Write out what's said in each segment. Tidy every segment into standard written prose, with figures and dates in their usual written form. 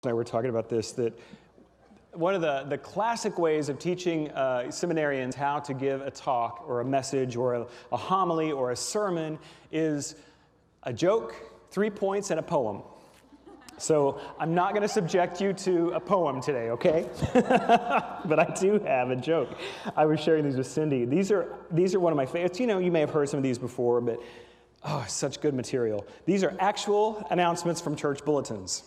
I were talking about this, that one of the classic ways of teaching seminarians how to give a talk or a message or a homily or a sermon is a joke, 3 points, and a poem. So I'm not going to subject you to a poem today, okay? But I do have a joke. I was sharing these with Cindy. These are one of my favorites. You know, you may have heard some of these before, but such good material. These are actual announcements from church bulletins.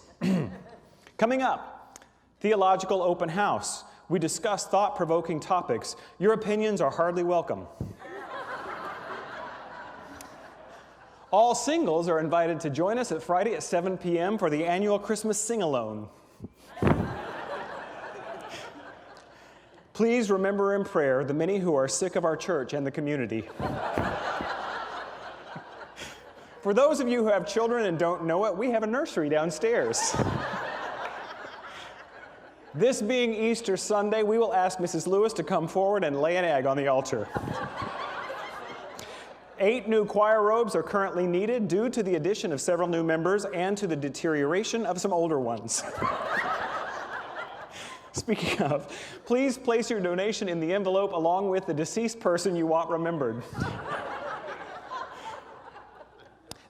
Coming up, theological open house. We discuss thought-provoking topics. Your opinions are hardly welcome. All singles are invited to join us at Friday at 7 p.m. for the annual Christmas sing-alone. Please remember in prayer the many who are sick of our church and the community. For those of you who have children and don't know it, we have a nursery downstairs. This being Easter Sunday, we will ask Mrs. Lewis to come forward and lay an egg on the altar. 8 new choir robes are currently needed due to the addition of several new members and to the deterioration of some older ones. Speaking of, please place your donation in the envelope along with the deceased person you want remembered.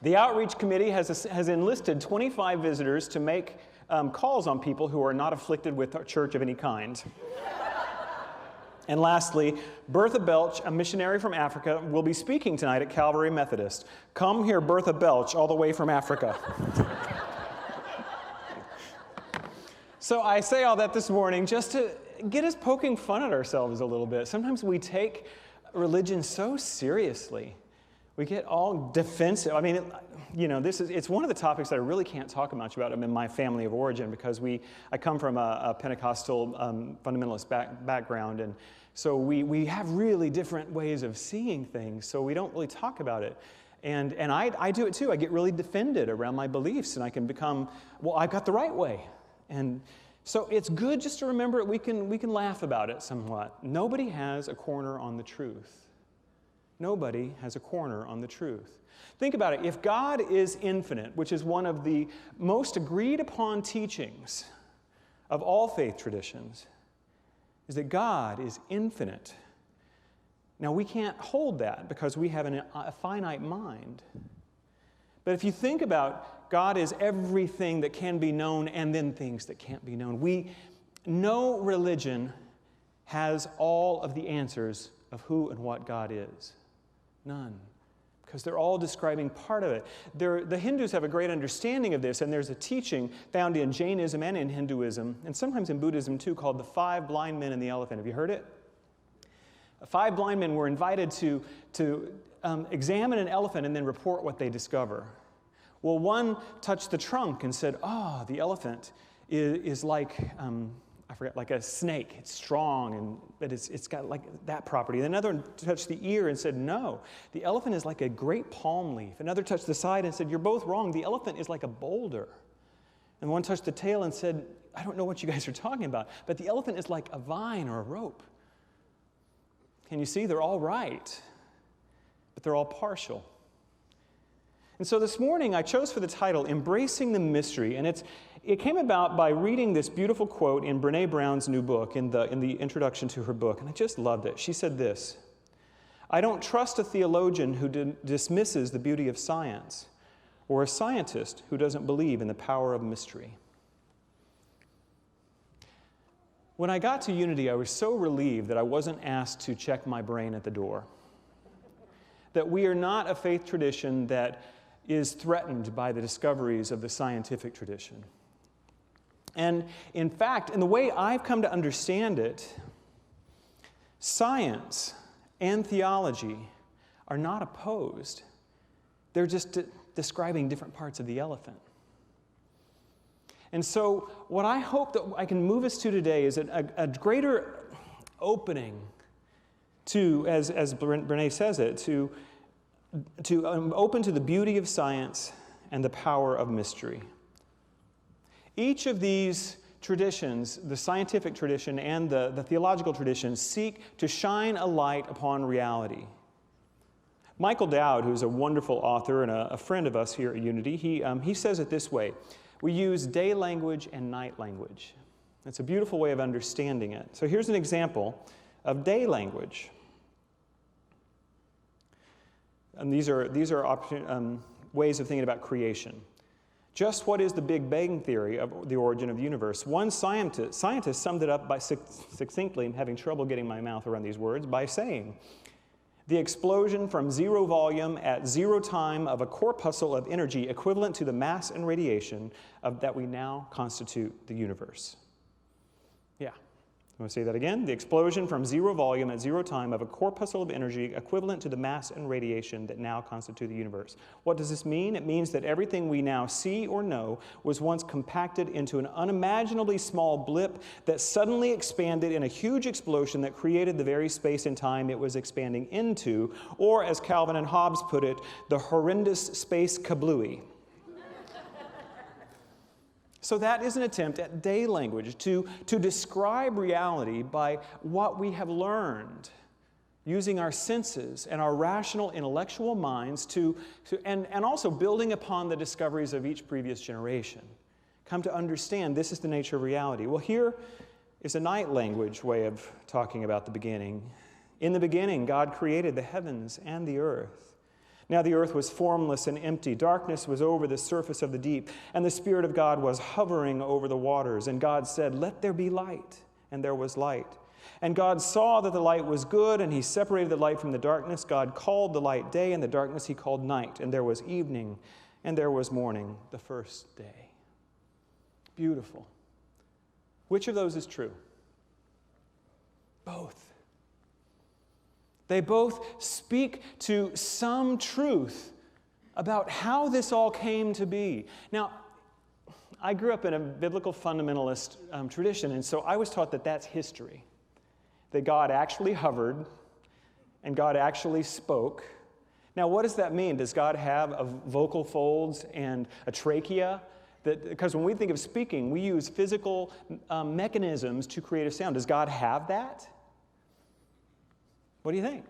The Outreach Committee has enlisted 25 visitors to make calls on people who are not afflicted with a church of any kind. And lastly, Bertha Belch, a missionary from Africa, will be speaking tonight at Calvary Methodist. Come hear Bertha Belch all the way from Africa. So I say all that this morning just to get us poking fun at ourselves a little bit. Sometimes we take religion so seriously. We get all defensive. I mean, it's one of the topics that I really can't talk much about in my family of origin because I come from a Pentecostal fundamentalist background, and so we have really different ways of seeing things, so we don't really talk about it. And I do it too. I get really defended around my beliefs, and I can become, well, I've got the right way. And so it's good just to remember we can laugh about it somewhat. Nobody has a corner on the truth. Nobody has a corner on the truth. Think about it. If God is infinite, which is one of the most agreed upon teachings of all faith traditions, is that God is infinite. Now, we can't hold that because we have a finite mind. But if you think about God is everything that can be known and then things that can't be known, no religion has all of the answers of who and what God is. None. Because they're all describing part of it. The Hindus have a great understanding of this, and there's a teaching found in Jainism and in Hinduism, and sometimes in Buddhism too, called the 5 blind men and the elephant. Have you heard it? 5 blind men were invited to examine an elephant and then report what they discover. Well, one touched the trunk and said, the elephant is like... like a snake. It's strong, but it's got like that property. Another one touched the ear and said, no, the elephant is like a great palm leaf. Another touched the side and said, you're both wrong. The elephant is like a boulder. And one touched the tail and said, I don't know what you guys are talking about, but the elephant is like a vine or a rope. Can you see? They're all right, but they're all partial. And so this morning I chose for the title, Embracing the Mystery, and it came about by reading this beautiful quote in Brené Brown's new book, in the introduction to her book, and I just loved it. She said this: I don't trust a theologian who dismisses the beauty of science, or a scientist who doesn't believe in the power of mystery. When I got to Unity, I was so relieved that I wasn't asked to check my brain at the door. That we are not a faith tradition that is threatened by the discoveries of the scientific tradition. And in fact, in the way I've come to understand it, science and theology are not opposed. They're just describing different parts of the elephant. And so what I hope that I can move us to today is a greater opening to, as Brené says it, to open to the beauty of science and the power of mystery. Each of these traditions, the scientific tradition and the theological tradition, seek to shine a light upon reality. Michael Dowd, who's a wonderful author and a friend of us here at Unity, he says it this way: We use day language and night language. It's a beautiful way of understanding it. So here's an example of day language. And these are ways of thinking about creation. Just what is the Big Bang theory of the origin of the universe? One scientist summed it up by succinctly, I'm having trouble getting my mouth around these words, by saying, the explosion from zero volume at zero time of a corpuscle of energy equivalent to the mass and radiation that we now constitute the universe. Yeah. I'm going to say that again. The explosion from zero volume at zero time of a corpuscle of energy equivalent to the mass and radiation that now constitute the universe. What does this mean? It means that everything we now see or know was once compacted into an unimaginably small blip that suddenly expanded in a huge explosion that created the very space and time it was expanding into, or as Calvin and Hobbes put it, the horrendous space kablooey. So that is an attempt at day language, to describe reality by what we have learned, using our senses and our rational intellectual minds and also building upon the discoveries of each previous generation. Come to understand this is the nature of reality. Well, here is a night language way of talking about the beginning. In the beginning, God created the heavens and the earth. Now the earth was formless and empty. Darkness was over the surface of the deep, and the Spirit of God was hovering over the waters. And God said, "Let there be light." And there was light. And God saw that the light was good, and he separated the light from the darkness. God called the light day, and the darkness he called night. And there was evening, and there was morning, the first day. Beautiful. Which of those is true? Both. They both speak to some truth about how this all came to be. Now, I grew up in a biblical fundamentalist tradition, and so I was taught that that's history. That God actually hovered, and God actually spoke. Now, what does that mean? Does God have vocal folds and a trachea? Because when we think of speaking, we use physical mechanisms to create a sound. Does God have that? What do you think?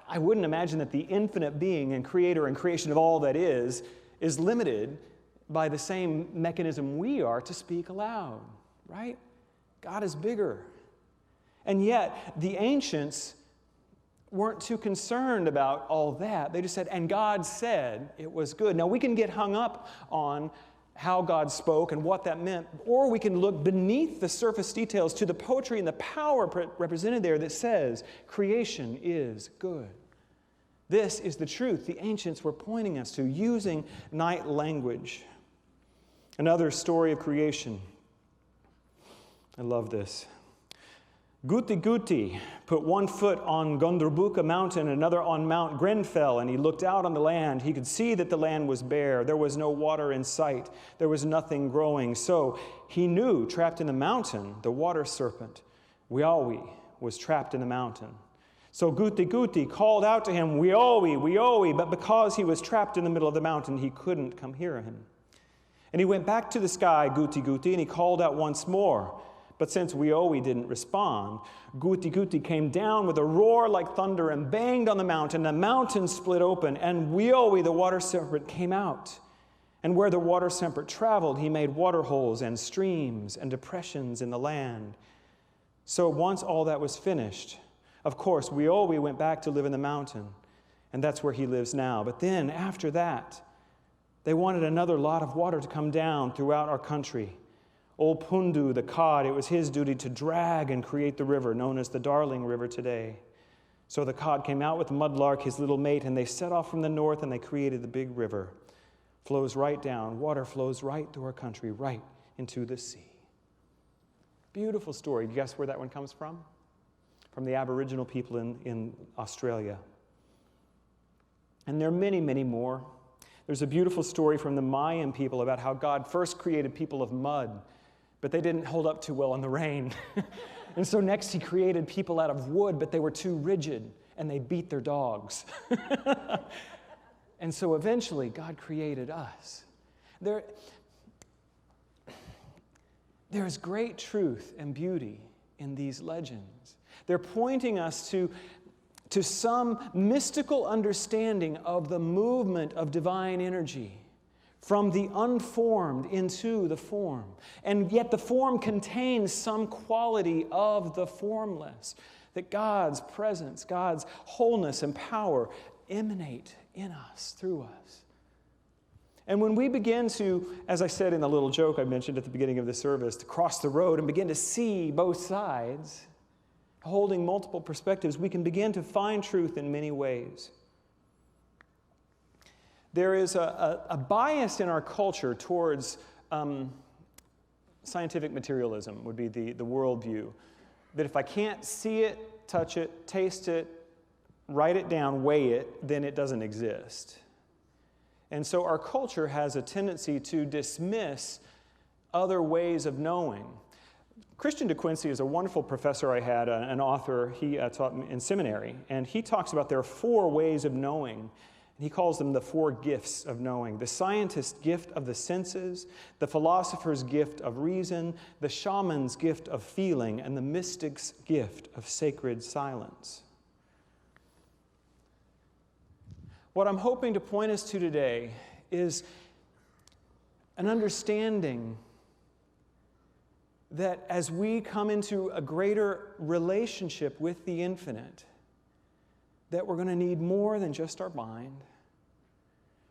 I wouldn't imagine that the infinite being and creator and creation of all that is limited by the same mechanism we are to speak aloud, right? God is bigger. And yet, the ancients weren't too concerned about all that. They just said, and God said it was good. Now, we can get hung up on how God spoke and what that meant, or we can look beneath the surface details to the poetry and the power represented there that says creation is good. This is the truth the ancients were pointing us to, using night language. Another story of creation. I love this. Guti put one foot on Gondorbuka mountain, another on Mount Grenfell, and he looked out on the land. He could see that the land was bare. There was no water in sight. There was nothing growing. So he knew, trapped in the mountain, the water serpent, Wiowi, was trapped in the mountain. So Guti called out to him, Wiowi, but because he was trapped in the middle of the mountain, he couldn't come hear him. And he went back to the sky, Guti, and he called out once more. But since Wiowi didn't respond, Guti came down with a roar like thunder and banged on the mountain. The mountain split open, and Wiowi, the water serpent, came out. And where the water serpent traveled, he made water holes and streams and depressions in the land. So once all that was finished, of course, Wiowi went back to live in the mountain, and that's where he lives now. But then, after that, they wanted another lot of water to come down throughout our country. Old Pundu, the cod, it was his duty to drag and create the river known as the Darling River today. So the cod came out with the mudlark, his little mate, and they set off from the north and they created the big river. Flows right down. Water flows right through our country, right into the sea. Beautiful story. Do you guess where that one comes from? From the Aboriginal people in Australia. And there are many, many more. There's a beautiful story from the Mayan people about how God first created people of mud, but they didn't hold up too well in the rain. And so next he created people out of wood, but they were too rigid, and they beat their dogs. And so eventually God created us. There's great truth and beauty in these legends. They're pointing us to some mystical understanding of the movement of divine energy from the unformed into the form. And yet the form contains some quality of the formless, that God's presence, God's wholeness and power emanate in us, through us. And when we begin to, as I said in the little joke I mentioned at the beginning of the service, to cross the road and begin to see both sides, holding multiple perspectives, we can begin to find truth in many ways. There is a bias in our culture towards scientific materialism, would be the worldview. That if I can't see it, touch it, taste it, write it down, weigh it, then it doesn't exist. And so our culture has a tendency to dismiss other ways of knowing. Christian De Quincey is a wonderful professor I had, an author. He taught me in seminary, and he talks about there are 4 ways of knowing. And he calls them the 4 gifts of knowing. The scientist's gift of the senses, the philosopher's gift of reason, the shaman's gift of feeling, and the mystic's gift of sacred silence. What I'm hoping to point us to today is an understanding that as we come into a greater relationship with the infinite, that we're going to need more than just our mind.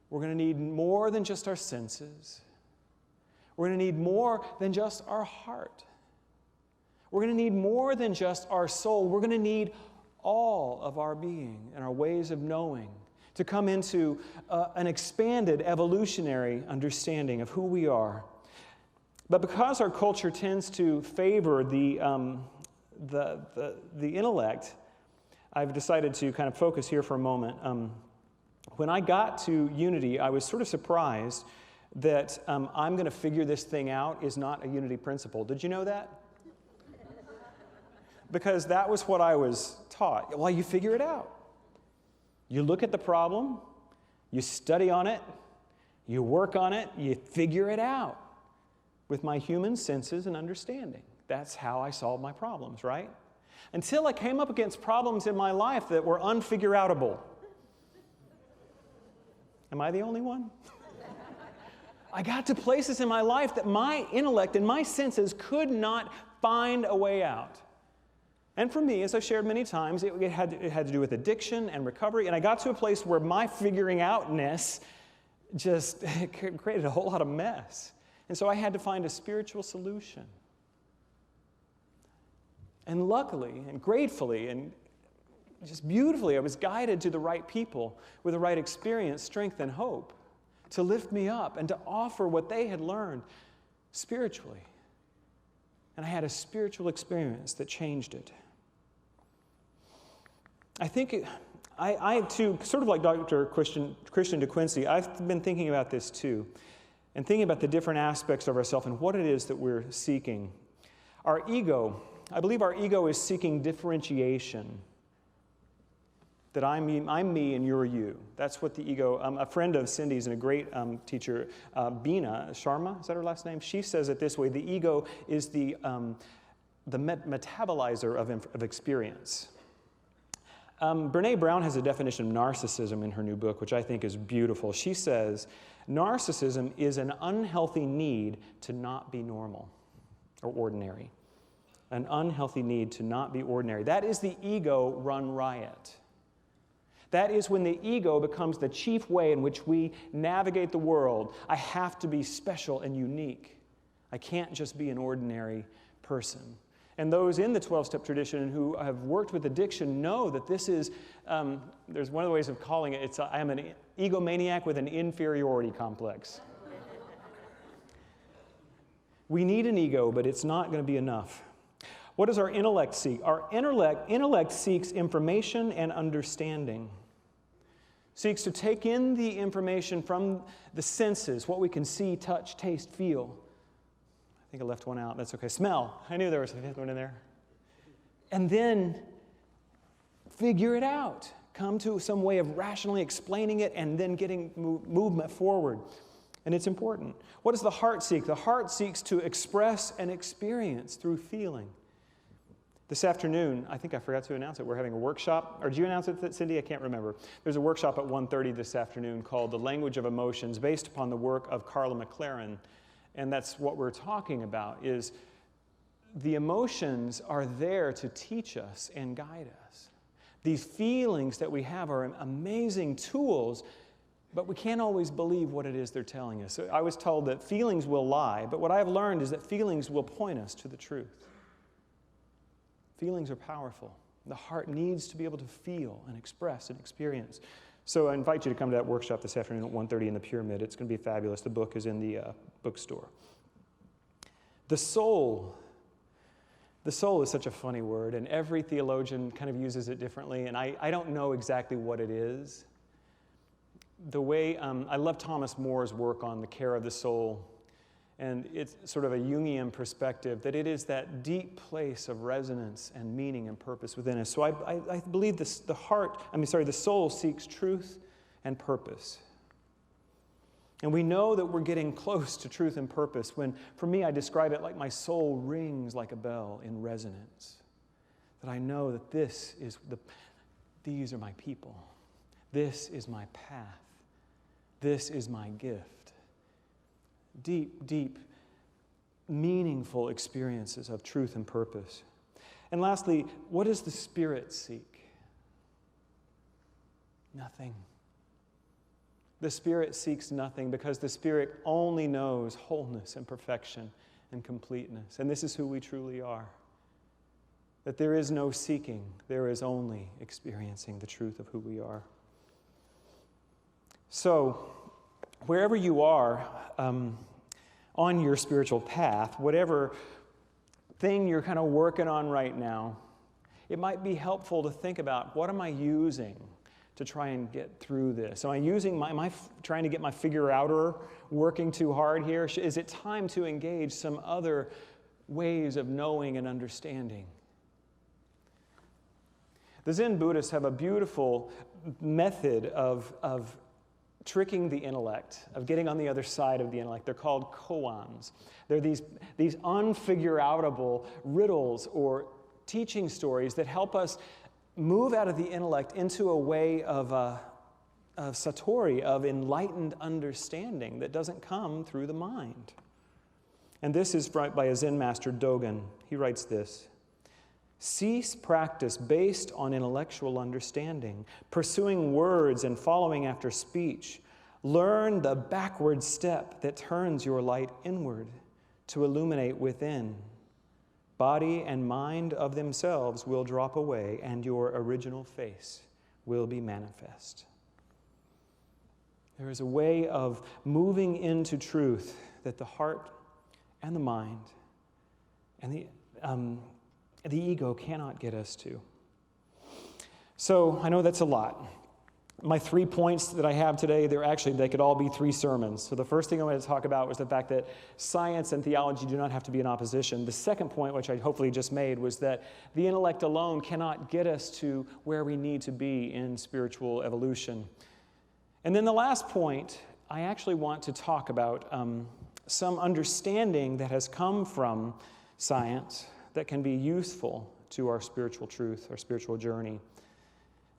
We're going to need more than just our senses. We're going to need more than just our heart. We're going to need more than just our soul. We're going to need all of our being and our ways of knowing to come into an expanded evolutionary understanding of who we are. But because our culture tends to favor the intellect, I've decided to kind of focus here for a moment. When I got to Unity, I was sort of surprised that I'm going to figure this thing out is not a Unity principle. Did you know that? Because that was what I was taught. Well, you figure it out. You look at the problem, you study on it, you work on it, you figure it out with my human senses and understanding. That's how I solve my problems, right? Until I came up against problems in my life that were unfigure-outable. Am I the only one? I got to places in my life that my intellect and my senses could not find a way out. And for me, as I've shared many times, it had to do with addiction and recovery, and I got to a place where my figuring outness just created a whole lot of mess. And so I had to find a spiritual solution. And luckily and gratefully and just beautifully, I was guided to the right people with the right experience, strength, and hope to lift me up and to offer what they had learned spiritually. And I had a spiritual experience that changed it. I think I too, sort of like Dr. Christian De Quincey, I've been thinking about this too, and thinking about the different aspects of ourselves and what it is that we're seeking. Our ego, I believe our ego is seeking differentiation. That I'm me and you're you. That's what the ego, a friend of Cindy's and a great teacher, Beena Sharma, is that her last name? She says it this way: the ego is the metabolizer of experience. Brene Brown has a definition of narcissism in her new book, which I think is beautiful. She says, narcissism is an unhealthy need to not be normal or ordinary. An unhealthy need to not be ordinary. That is the ego run riot. That is when the ego becomes the chief way in which we navigate the world. I have to be special and unique. I can't just be an ordinary person. And those in the 12-step tradition who have worked with addiction know that this is, there's one of the ways of calling it, I am an egomaniac with an inferiority complex. We need an ego, but it's not going to be enough. What does our intellect seek? Our intellect seeks information and understanding. Seeks to take in the information from the senses, what we can see, touch, taste, feel. I think I left one out. That's okay. Smell. I knew there was a fifth one in there. And then figure it out. Come to some way of rationally explaining it and then getting movement forward. And it's important. What does the heart seek? The heart seeks to express and experience through feeling. This afternoon, I think I forgot to announce it, we're having a workshop. Or did you announce it, Cindy? I can't remember. There's a workshop at 1:30 this afternoon called The Language of Emotions, based upon the work of Carla McLaren. And that's what we're talking about, is the emotions are there to teach us and guide us. These feelings that we have are amazing tools, but we can't always believe what it is they're telling us. So I was told that feelings will lie, but what I've learned is that feelings will point us to the truth. Feelings are powerful. The heart needs to be able to feel and express and experience. So I invite you to come to that workshop this afternoon at 1:30 in the Pyramid. It's going to be fabulous. The book is in the bookstore. The soul. The soul is such a funny word, and every theologian kind of uses it differently, and I don't know exactly what it is. The way, I love Thomas More's work on the care of the soul, and it's sort of a Jungian perspective, that it is that deep place of resonance and meaning and purpose within us. So I believe the soul seeks truth and purpose. And we know that we're getting close to truth and purpose when, for me, I describe it like my soul rings like a bell in resonance. That I know that these are my people. This is my path. This is my gift. Deep, deep, meaningful experiences of truth and purpose. And lastly, what does the Spirit seek? Nothing. The Spirit seeks nothing because the Spirit only knows wholeness and perfection and completeness. And this is who we truly are. That there is no seeking, there is only experiencing the truth of who we are. So, wherever you are on your spiritual path, whatever thing you're kind of working on right now, it might be helpful to think about, what am I using to try and get through this? Am I trying to get my figure-outer working too hard here? Is it time to engage some other ways of knowing and understanding? The Zen Buddhists have a beautiful method of tricking the intellect, of getting on the other side of the intellect. They're called koans. They're these unfigure-outable riddles or teaching stories that help us move out of the intellect into a way of satori, of enlightened understanding that doesn't come through the mind. And this is by a Zen master, Dogen. He writes this: cease practice based on intellectual understanding, pursuing words and following after speech. Learn the backward step that turns your light inward to illuminate within. Body and mind of themselves will drop away, and your original face will be manifest. There is a way of moving into truth that the heart and the mind and the ego cannot get us to. So I know that's a lot. My 3 points that I have today, they could all be 3 sermons. So the first thing I wanted to talk about was the fact that science and theology do not have to be in opposition. The second point, which I hopefully just made, was that the intellect alone cannot get us to where we need to be in spiritual evolution. And then the last point, I actually want to talk about some understanding that has come from science that can be useful to our spiritual truth, our spiritual journey.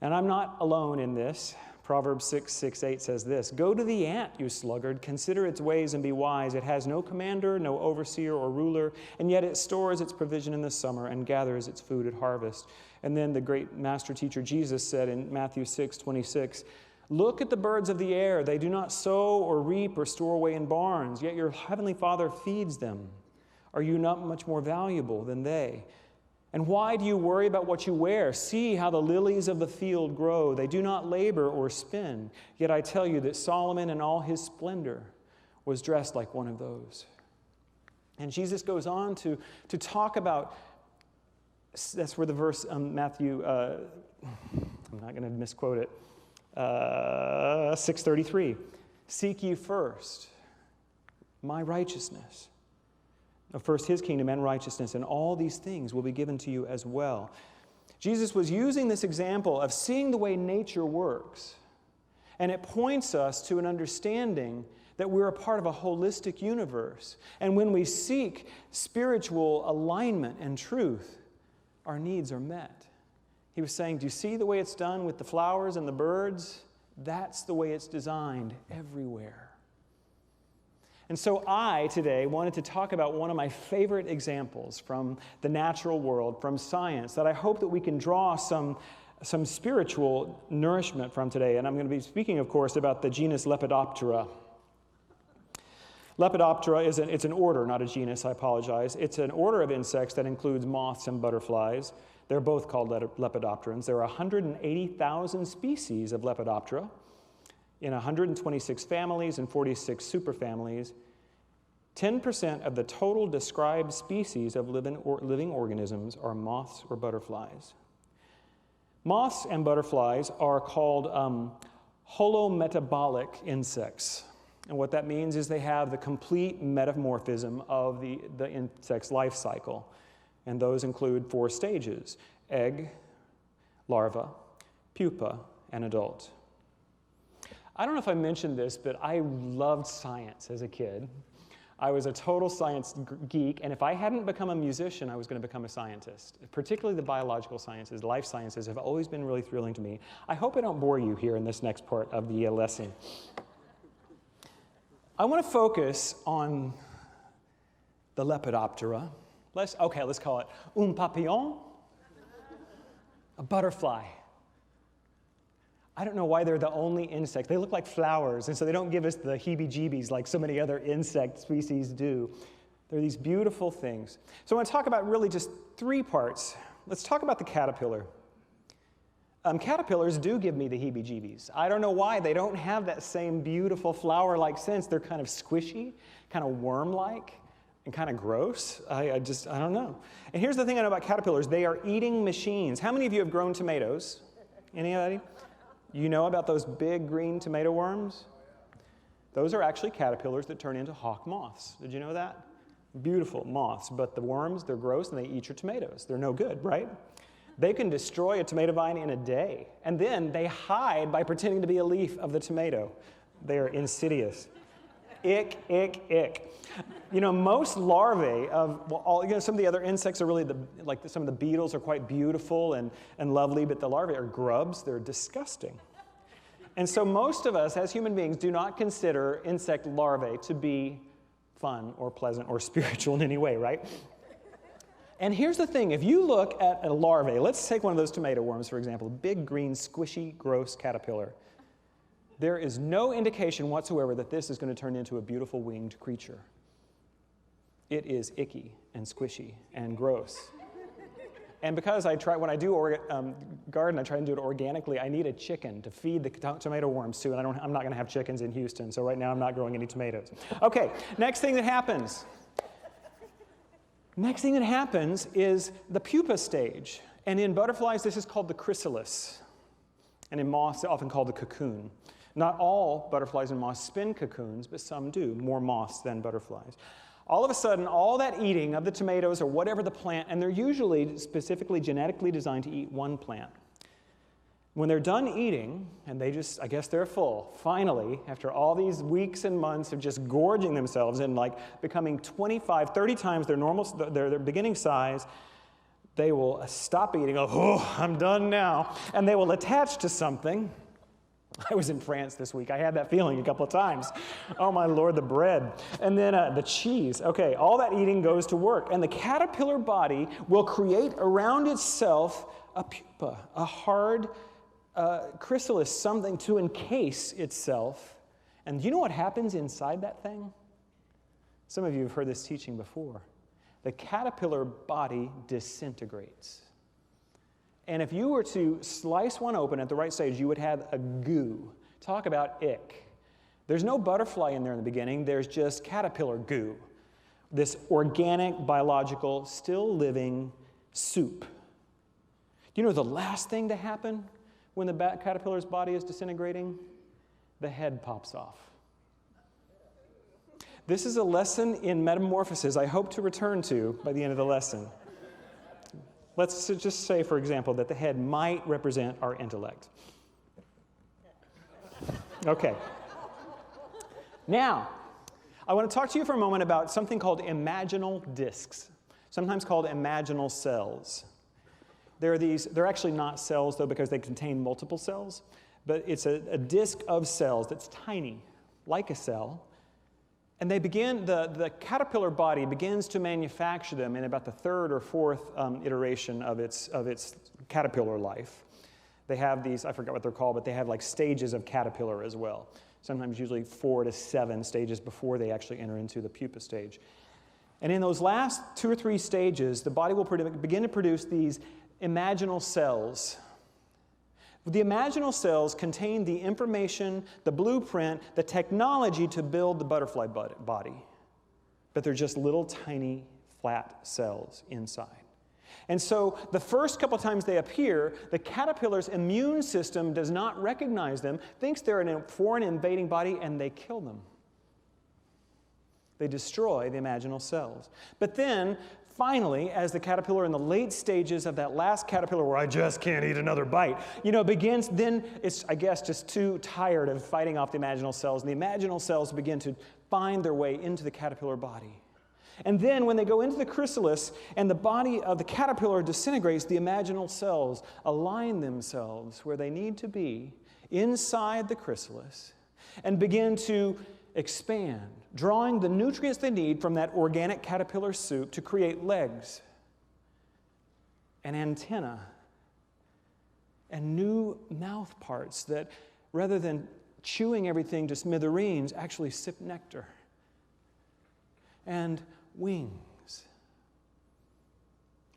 And I'm not alone in this. Proverbs 6:8 says this: go to the ant, you sluggard, consider its ways and be wise. It has no commander, no overseer or ruler, and yet it stores its provision in the summer and gathers its food at harvest. And then the great master teacher Jesus said in Matthew 6:26, look at the birds of the air. They do not sow or reap or store away in barns, yet your heavenly Father feeds them. Are you not much more valuable than they? And why do you worry about what you wear? See how the lilies of the field grow. They do not labor or spin. Yet I tell you that Solomon in all his splendor was dressed like one of those. And Jesus goes on to talk about, that's where the verse, Matthew, I'm not going to misquote it, 6:33. Seek ye first my righteousness. First his kingdom and righteousness, and all these things will be given to you as well. Jesus was using this example of seeing the way nature works, and it points us to an understanding that we're a part of a holistic universe. And when we seek spiritual alignment and truth, our needs are met. He was saying, do you see the way it's done with the flowers and the birds? That's the way it's designed everywhere. And so I, today, wanted to talk about one of my favorite examples from the natural world, from science, that I hope that we can draw some spiritual nourishment from today. And I'm going to be speaking, of course, about the genus Lepidoptera. Lepidoptera it's an order, not a genus, I apologize. It's an order of insects that includes moths and butterflies. They're both called lepidopterans. There are 180,000 species of Lepidoptera in 126 families and 46 superfamilies. 10% of the total described species of living organisms are moths or butterflies. Moths and butterflies are called holometabolic insects. And what that means is they have the complete metamorphism of the insect's life cycle. And those include 4 stages: egg, larva, pupa, and adult. I don't know if I mentioned this, but I loved science as a kid. I was a total science geek, and if I hadn't become a musician, I was going to become a scientist. Particularly the biological sciences, life sciences have always been really thrilling to me. I hope I don't bore you here in this next part of the lesson. I want to focus on the Lepidoptera. Let's call it un papillon, a butterfly. I don't know why they're the only insect. They look like flowers, and so they don't give us the heebie-jeebies like so many other insect species do. They're these beautiful things. So I want to talk about really just 3 parts. Let's talk about the caterpillar. Caterpillars do give me the heebie-jeebies. I don't know why. They don't have that same beautiful flower-like sense. They're kind of squishy, kind of worm-like, and kind of gross. I don't know. And here's the thing I know about caterpillars. They are eating machines. How many of you have grown tomatoes? Anybody? You know about those big green tomato worms? Those are actually caterpillars that turn into hawk moths. Did you know that? Beautiful moths, but the worms, they're gross and they eat your tomatoes. They're no good, right? They can destroy a tomato vine in a day, and then they hide by pretending to be a leaf of the tomato. They are insidious. Ick, ick, ick. You know, most larvae of, some of the other insects are really, some of the beetles are quite beautiful and lovely, but the larvae are grubs. They're disgusting. And so most of us, as human beings, do not consider insect larvae to be fun or pleasant or spiritual in any way, right? And here's the thing. If you look at a larvae, let's take one of those tomato worms, for example, a big, green, squishy, gross caterpillar. There is no indication whatsoever that this is going to turn into a beautiful winged creature. It is icky and squishy and gross. And because when I do garden, I try and do it organically, I need a chicken to feed the tomato worms to, and I'm not going to have chickens in Houston, so right now I'm not growing any tomatoes. Okay, next thing that happens. Next thing that happens is the pupa stage. And in butterflies, this is called the chrysalis. And in moths, it's often called the cocoon. Not all butterflies and moths spin cocoons, but some do, more moths than butterflies. All of a sudden, all that eating of the tomatoes or whatever the plant, and they're usually specifically genetically designed to eat one plant. When they're done eating, and I guess they're full, finally, after all these weeks and months of just gorging themselves and becoming 25, 30 times their beginning size, they will stop eating, I'm done now, and they will attach to something. I was in France this week. I had that feeling a couple of times. Oh my Lord, the bread. And then the cheese. Okay, all that eating goes to work. And the caterpillar body will create around itself a pupa, a hard chrysalis, something to encase itself. And do you know what happens inside that thing? Some of you have heard this teaching before. The caterpillar body disintegrates. And if you were to slice one open at the right stage, you would have a goo. Talk about ick. There's no butterfly in there in the beginning. There's just caterpillar goo. This organic, biological, still living soup. Do you know the last thing to happen when the caterpillar's body is disintegrating? The head pops off. This is a lesson in metamorphosis I hope to return to by the end of the lesson. Let's just say, for example, that the head might represent our intellect. Okay. Now, I want to talk to you for a moment about something called imaginal discs, sometimes called imaginal cells. They're actually not cells, though, because they contain multiple cells, but it's a disc of cells that's tiny, like a cell. And the caterpillar body begins to manufacture them in about the third or fourth iteration of its caterpillar life. They have these, I forgot what they're called, but they have like stages of caterpillar as well. Sometimes usually 4 to 7 stages before they actually enter into the pupa stage. And in those last 2 or 3 stages, the body will begin to produce these imaginal cells. The imaginal cells contain the information, the blueprint, the technology to build the butterfly body. But they're just little tiny flat cells inside. And so the first couple times they appear, the caterpillar's immune system does not recognize them, thinks they're in a foreign invading body, and they kill them. They destroy the imaginal cells. But then, finally, as the caterpillar in the late stages of that last caterpillar where I just can't eat another bite, begins, then it's, I guess, just too tired of fighting off the imaginal cells, and the imaginal cells begin to find their way into the caterpillar body. And then when they go into the chrysalis and the body of the caterpillar disintegrates, the imaginal cells align themselves where they need to be inside the chrysalis and begin to expand, drawing the nutrients they need from that organic caterpillar soup to create legs and antenna and new mouth parts that, rather than chewing everything to smithereens, actually sip nectar. And wings.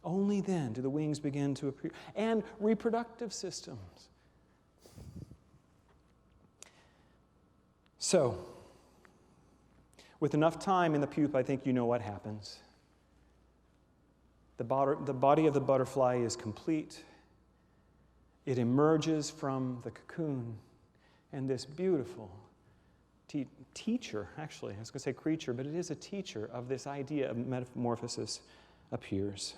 Only then do the wings begin to appear. And reproductive systems. So, with enough time in the pupa, I think you know what happens. The body of the butterfly is complete. It emerges from the cocoon, and this beautiful teacher, actually, I was going to say creature, but it is a teacher of this idea of metamorphosis appears.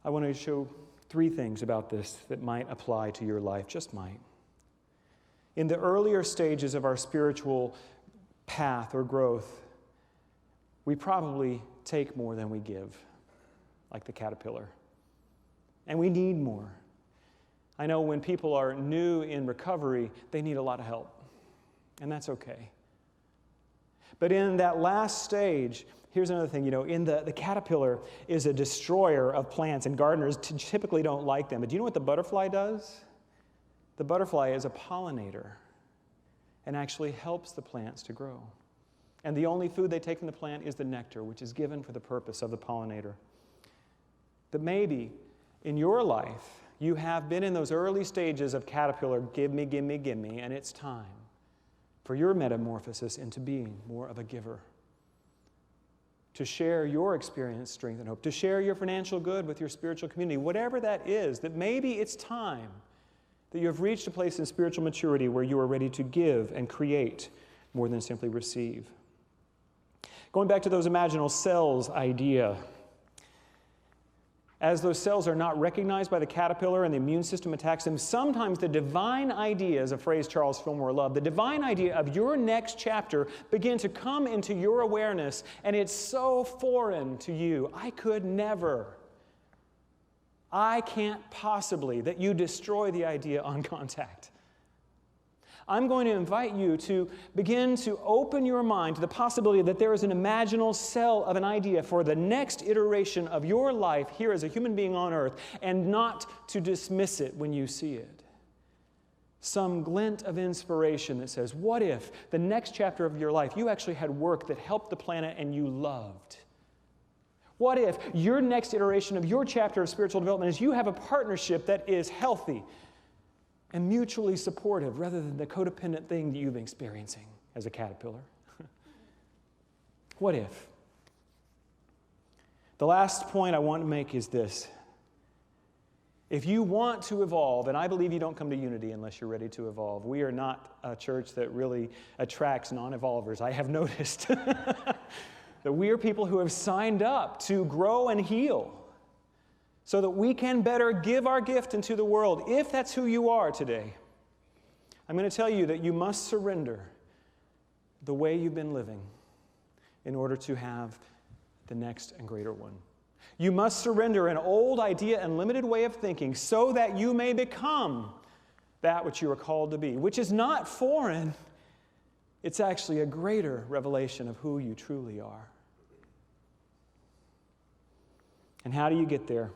I want to show 3 things about this that might apply to your life, just might. In the earlier stages of our spiritual path or growth, we probably take more than we give, like the caterpillar. And we need more. I know when people are new in recovery, they need a lot of help, and that's okay. But in that last stage, here's another thing, the caterpillar is a destroyer of plants, and gardeners typically don't like them. But do you know what the butterfly does? The butterfly is a pollinator and actually helps the plants to grow. And the only food they take from the plant is the nectar, which is given for the purpose of the pollinator. But maybe in your life, you have been in those early stages of caterpillar, give me, give me, give me, and it's time for your metamorphosis into being more of a giver. To share your experience, strength, and hope. To share your financial good with your spiritual community. Whatever that is, that maybe it's time that you have reached a place in spiritual maturity where you are ready to give and create more than simply receive. Going back to those imaginal cells idea, as those cells are not recognized by the caterpillar and the immune system attacks them, sometimes the divine idea, is a phrase Charles Fillmore loved, the divine idea of your next chapter begin to come into your awareness, and it's so foreign to you. I could never. I can't possibly, that you destroy the idea on contact. I'm going to invite you to begin to open your mind to the possibility that there is an imaginal cell of an idea for the next iteration of your life here as a human being on earth, and not to dismiss it when you see it. Some glint of inspiration that says, what if the next chapter of your life you actually had work that helped the planet and you loved? What if your next iteration of your chapter of spiritual development is you have a partnership that is healthy and mutually supportive rather than the codependent thing that you've been experiencing as a caterpillar? What if? The last point I want to make is this. If you want to evolve, and I believe you don't come to Unity unless you're ready to evolve. We are not a church that really attracts non-evolvers. I have noticed that we are people who have signed up to grow and heal, so that we can better give our gift into the world. If that's who you are today, I'm going to tell you that you must surrender the way you've been living in order to have the next and greater one. You must surrender an old idea and limited way of thinking so that you may become that which you are called to be, which is not foreign. It's actually a greater revelation of who you truly are. And how do you get there?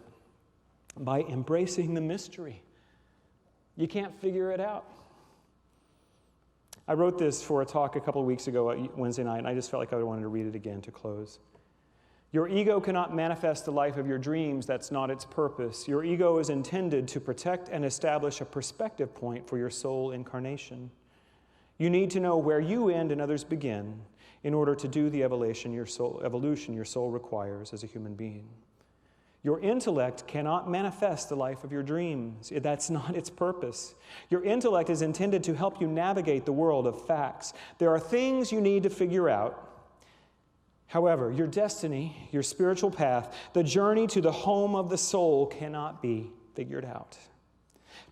By embracing the mystery. You can't figure it out. I wrote this for a talk a couple of weeks ago, Wednesday night, and I just felt like I wanted to read it again to close. Your ego cannot manifest the life of your dreams. That's not its purpose. Your ego is intended to protect and establish a perspective point for your soul incarnation. You need to know where you end and others begin in order to do the evolution your soul requires as a human being. Your intellect cannot manifest the life of your dreams. That's not its purpose. Your intellect is intended to help you navigate the world of facts. There are things you need to figure out. However, your destiny, your spiritual path, the journey to the home of the soul cannot be figured out.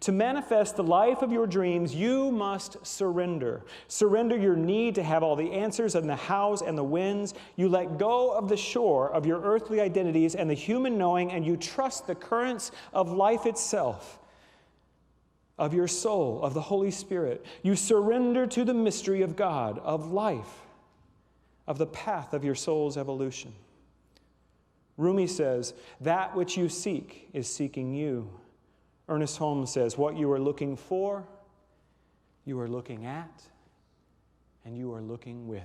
To manifest the life of your dreams, you must surrender. Surrender your need to have all the answers and the hows and the whens. You let go of the shore of your earthly identities and the human knowing, and you trust the currents of life itself, of your soul, of the Holy Spirit. You surrender to the mystery of God, of life, of the path of your soul's evolution. Rumi says, that which you seek is seeking you. Ernest Holmes says, what you are looking for, you are looking at, and you are looking with.